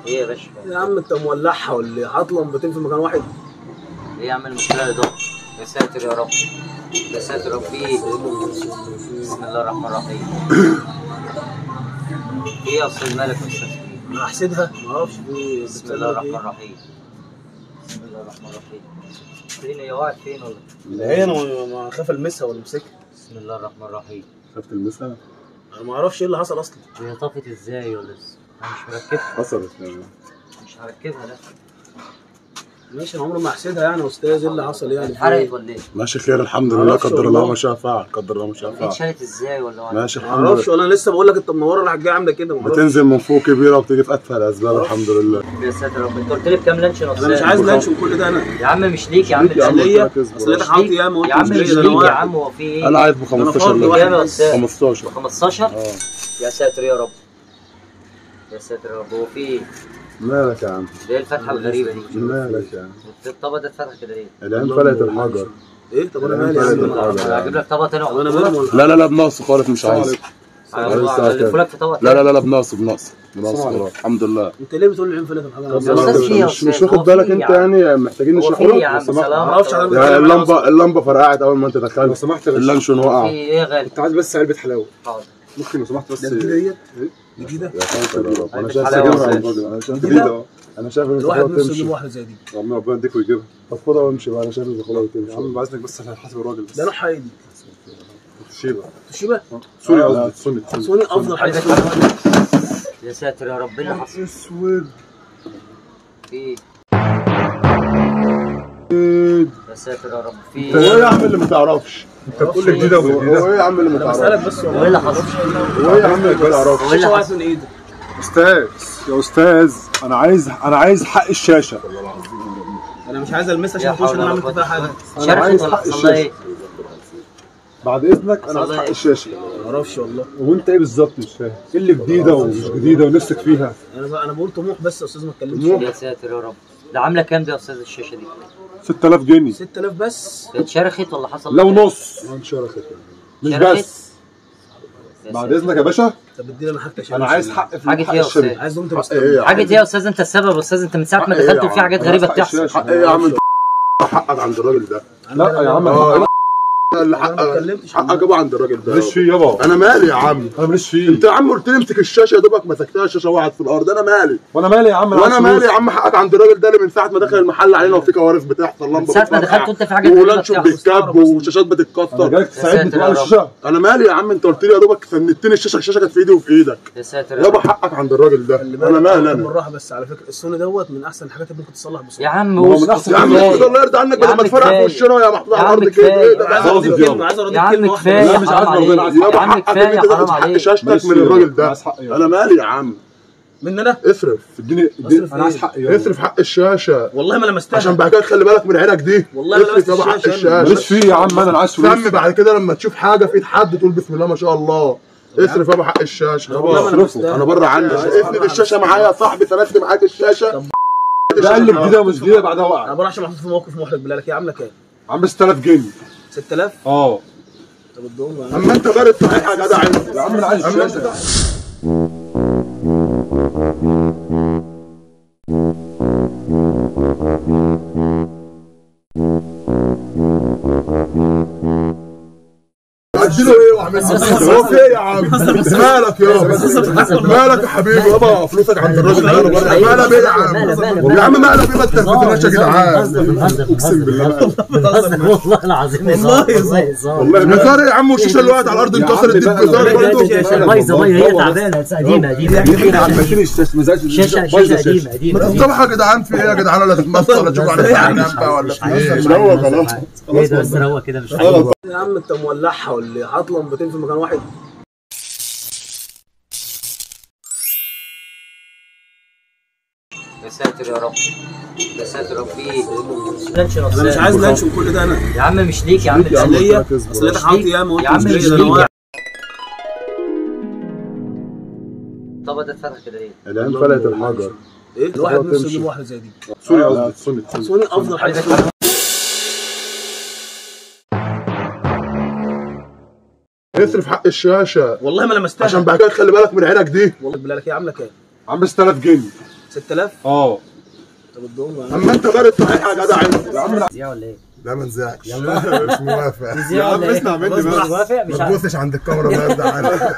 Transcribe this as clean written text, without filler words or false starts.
ايه يا باشا؟ يا عم انت مولعها ولا ايه؟ حاطط لمبتين في مكان واحد. ايه يا عم المشكله ده؟ يا ساتر يا رب، يا ساتر يا رب. في ايه؟ بسم الله الرحمن الرحيم. ايه يا استاذ مالك يا استاذ؟ انا هحسدها ما اعرفش في بسم الله الرحمن الرحيم. بسم الله الرحمن الرحيم. فين هي؟ وقعت فين ولا؟ لا هي انا ما خاف المسها ولا امسكها. بسم الله الرحمن الرحيم. خفت المسها؟ انا ما اعرفش ايه اللي حصل اصلا. هي طفت ازاي ولا لسه؟ انا مش مركبها. حصلت مش هركبها لا. ماشي انا عمري ما هحسدها يعني يا استاذ. ايه اللي حصل يعني؟ اتحرقت ولا ايه؟ ماشي خير الحمد لله. قدر الله ما شاء فعل. قدر الله ما شاء فعل. اتشالت ازاي ولا ماشي ما الحمد اعرفش لله. ولا لسه بقول لك انت منوره راح جايه عامله كده. بتنزل من فوق كبيره وبتيجي في اتفه الاسباب الحمد لله. يا ساتر يا رب. انت قلت لي بكام لانشون يا استاذ؟ انا مش عايز لانشون كل ده انا. يا عم مش ليك يا عم. يا عم ليا قلت لك اصل انت حاطط يا عم. يا عم مش ليك يا عم. هو في ايه؟ انا عايز ب 15 فاضي كام يا استاذ؟ 15 15؟ اه. يا ساتر يا رب، يا ساتر يا رب. هو في ايه؟ مالك يا عم؟ ده ايه الفتحه الغريبه دي؟ مالك يا عم؟ الطبق ده اتفتح كده ليه؟ العين فلقت الحجر. ايه طب انا مالي يا عم؟ انا هجيب لك طبق تاني. طب انا مالي ولا لا لا لا بنقص خالص مش عايز. هلفه لك في طبق لا لا لا لا بنقص بنقص خلاص الحمد لله. انت ليه بتقول لي عين فلت الحاجه؟ يا أستاذ في يا مش أستاذ، هو واخد في بالك إيه انت يا عم؟ يعني محتاجين هو في نشرح ايه له. يا عم؟ سلام. ما اعرفش انا يعني اللمبه فرقعت اول ما انت دخلت. لو سمحت يا باشا. اللانشون في وقع. ايه يا غالي؟ كنت عايز بس علبة حلاوة. حاضر. ممكن لو سمحت بس. ده جديده ديت؟ جديده؟ يا ساتر يا رب. انا علبة شايف حلاوة سجاير عند أستاذ. الراجل. انا شايف جديده اهو. انا شايف ان الواحد الخطوه نفسه يجيب تمشي. واحده زي دي. ربنا يديك ويجيبها. طب خدها وامشي بقى. انا شايف ان الخطوه يا عم تمشي. بعزك بس على حسب الراجل بس. ده نوعها ايه دي؟ توشيبا. توشيبا؟ سوري قصدي سوني. سوني افضل حاجه. يا ساتر يا رب. ايه اللي حصل؟ اسود. في ايه؟ يا ساتر يا رب. في هو ايه ايه؟ يا عم اللي ما تعرفش؟ انت بتقول لي جديدة هو وجديدة. ايه يا عم اللي ما انا بسالك تعرفش؟ بس هو ايه اللي حصل؟ هو ايه يا عم اللي ما تعرفش؟ هو ايه اللي الشاشه حصل؟ من ايدك. استاذ يا استاذ انا عايز حق الشاشة. انا مش عايز المسها يا عشان ما تقولش حول ان انا ولا عملت فيها قوة. حاجه. أنا عايز شرخت ولا حق حصل لها ايه؟ بعد اذنك انا عايز أصل حق إيه؟ الشاشه. ما اعرفش والله. وانت ايه بالظبط مش فاهم؟ ايه اللي جديدة ومش جديدة ونفسك فيها؟ انا بقول طموح بس يا استاذ ما تكلمش. يا ساتر يا رب. ده عامله كام دي يا استاذ الشاشه دي؟ 6000 جنيه. 6000 بس. هي اتشرخت ولا حصل لو لها إيه؟ نص انشرخت. مش شرخت؟ بس. يا بعد ساتر. اذنك يا باشا طب اديني انا حاجتك. انا عايز حق في حاجة حق إيه يا الشاشة. أستاذ؟ عايز انت حق بس. ايه يا حاجه عم؟ ايه يا استاذ؟ انت السبب يا استاذ. انت من ساعه ما حق إيه دخلت يا وفي عم؟ حاجات أنا غريبه عايز حق بتحصل. الشاشة. حق ايه يا عم؟ انت حقك عند الراجل ده. لا يا عم اه انا اللي أنا ما اتكلمتش. حقك ابو عند الراجل ده. ماليش فيه يابا. انا مالي يا عم؟ انا ماليش فيه. انت يا عم قلت لي امسك الشاشه يا دوبك مسكتها الشاشه وقعت في الارض. انا مالي؟ وانا مالي يا عم؟ وانا عايز مالي فلوس. يا عم؟ حقك عند الراجل ده اللي من ساعه ما دخل المحل علينا وفي كوارث بتحصل. لمبه ساعة ما بتفرقع دخلت وانت في حاجات غريبة ولانشون بتحصل. بيتكب وشاشات انا بتتكسر. جايلك تساعدني ساتر تبقى يا رب. الشاشة. انا مالي يا عم؟ انت قلت لي يا دوبك سندتني الشاشه كانت في ايدي وفي ايدك. يا ساتر يابا حقك عند الراجل ده. خلي انا بالك مالي انا؟ بالراحه بس. على فكره السوني دوت من احسن الحاجات اللي ممكن تصلح يا بسرعه. عم ما هو من أحسن يا عم كفاية. اسكت الله يرضى عنك يا بدل عم ما تفرقع كفاية. في وشنا يا محطوط يا على عم الارض كده. كفاية. ايه ده؟ عايز ارديك باظت كلمه. يابا. عايز ارديك يا عم كلمه واحده. كفاية. لا مش عايز حرام ربنا عليك. عايز يابا يا عم حقك ان كفاية. انت حرام تاخد حق عليك. شاشتك من الراجل ده. عايز حق يابا. انا مالي يا عم؟ من انا اصرف اديني أصرف انا عايز إيه؟ حق يابا. اصرف حق الشاشه والله ما لمستها. عشان بعد كده تخلي بالك من عينك دي. والله ما اصرف لمست يابا حق الشاشة. ماليش الشاشه. فيه يا عم. انا عايز فلوس. سمي بعد كده لما تشوف حاجه في ايد حد تقول بسم الله ما شاء الله. اصرف يابا حق الشاشه. والله ما اصرفه. لمستها. انا بره عنك. افرد الشاشه معايا يا صاحبي. سندت معاك الشاشه. ده قال لي جديدة ومش جديدة بعدها انا وقع. بروح عشان محطوط في موقف محرج بالله لك. يا عامله كام؟ عم 6000 جنيه. 6000. اه طب ادهم اما انت بارد صحيح يا جدع انت. يا عم انا عايز أما الشاشة. اديله ايه واعمل هو في ايه يا عم؟ مالك يابا؟ مالك يا حبيبي؟ يابا فلوسك عند الراجل ده. انا بره. مالك ايه يا عم؟ يا عم مالك ايه؟ ما تستفزناش يا جدعان. اقسم بالله والله العظيم والله هزار يا عم. والشاشه اللي وقعت على الارض انكسرت دي هزار برضه. بايظه هي تعبانه قديمه شاشه قديمه. طبعا يا جدعان في ايه يا جدعان؟ ولا تتمثل ولا تشوف على جنبها ولا في ايه؟ هو خلاص ايه ده بس روق كده مش عارف. يا عم انت مولعها ولا ايه؟ حاطط لمبتين في مكان واحد. يا ساتر يا رب، يا ساتر يا رب. في ايه؟ لانشون يا انا مش أستاذ. عايز لانشون كل ده انا. يا عم مش ليك يا عم. يا عم. ليا اصل انت حاطط ياما وانت يا عم مش مش ليا. ليك انا يا الطبق ده اتفتح كده ليه؟ العين فلقت الحجر. ايه الواحد نفسه يجيب واحده زي دي. سوري قصدي سوني. سوني افضل حاجه. اصرف حق الشاشه والله ما لمستها. عشان بعد كده تخلي بالك من عينك دي. والله بالله لك. هي عامله كام؟ عم 6000 جنيه. 6000 اه طب ادهم اما انت بارد صحيح يا جدع انت يا عم. زيها ولا ايه؟ لا ما نزعش يلا مش موافق. زيها ولا ايه؟ اسمع مني خلاص بس. موافق مش ما تبصش عند الكاميرا بارد عنك.